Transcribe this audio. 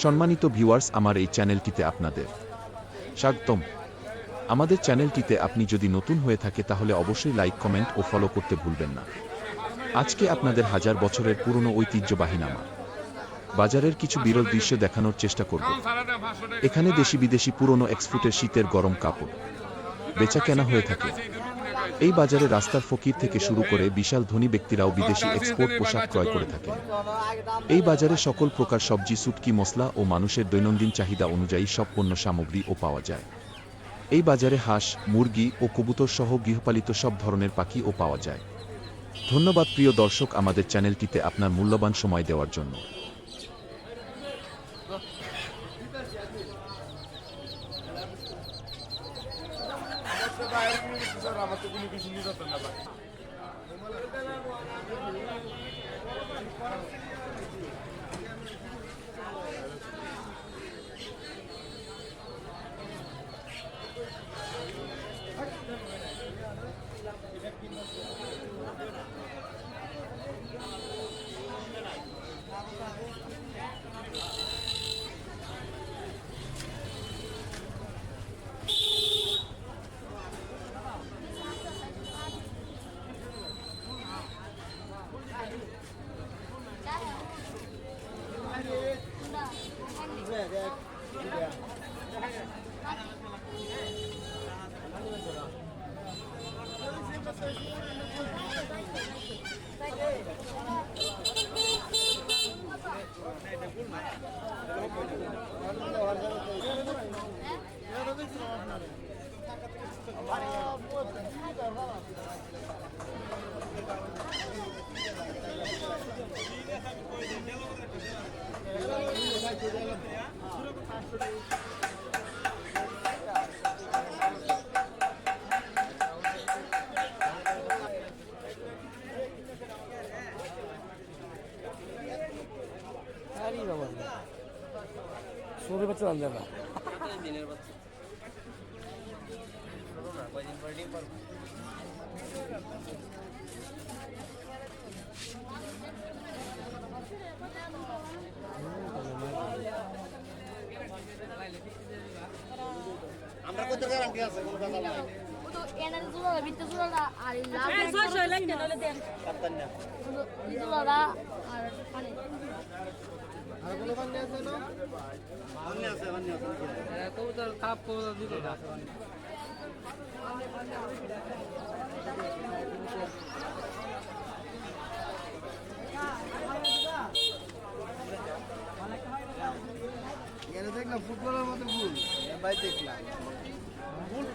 সম্মানিত ভিউয়ার্স, আমার এই চ্যানেলটিতে আপনাদের স্বাগতম। আমাদের চ্যানেলটিতে আপনি যদি নতুন হয়ে থাকে তাহলে অবশ্যই লাইক, কমেন্ট ও ফলো করতে ভুলবেন না। আজকে আপনাদের হাজার বছরের পুরনো ঐতিহ্যবাহী নামা বাজারের কিছু বিরল দৃশ্য দেখানোর চেষ্টা করব। এখানে দেশি বিদেশি পুরনো এক্সপোর্টের শীতের গরম কাপড় বেচা কেনা হয়ে থাকে। এই বাজারে রাস্তার ফকির থেকে শুরু করে বিশাল ধনী ব্যক্তিরাও বিদেশি এক্সপোর্ট পোশাক ক্রয় করে থাকেন। এই বাজারে সকল প্রকার সবজি, শুটকি, মশলা ও মানুষের দৈনন্দিন চাহিদা অনুযায়ী সব পণ্য সামগ্রীও পাওয়া যায়। এই বাজারে হাঁস, মুরগি ও কবুতর সহ গৃহপালিত সব ধরনের পাখিও পাওয়া যায়। ধন্যবাদ প্রিয় দর্শক, আমাদের চ্যানেলটিতে আপনার মূল্যবান সময় দেওয়ার জন্য। ছোট বাচ্চা আনলে না আমরা কত গ্যারান্টি আছে কোন কথা নাই তো এনার জন্য বিতে জন্য আর লাভ এই 600 লাগতে নলে দেন কাটতাম না জুলারা আর মানে আর কোন বান্দি আছে না বান্দি আছে কবুতর কাপ কবুতর দিল না এনে দেখলাম ফুটবলের মতো ফুল ভাই দেখলাম ফুল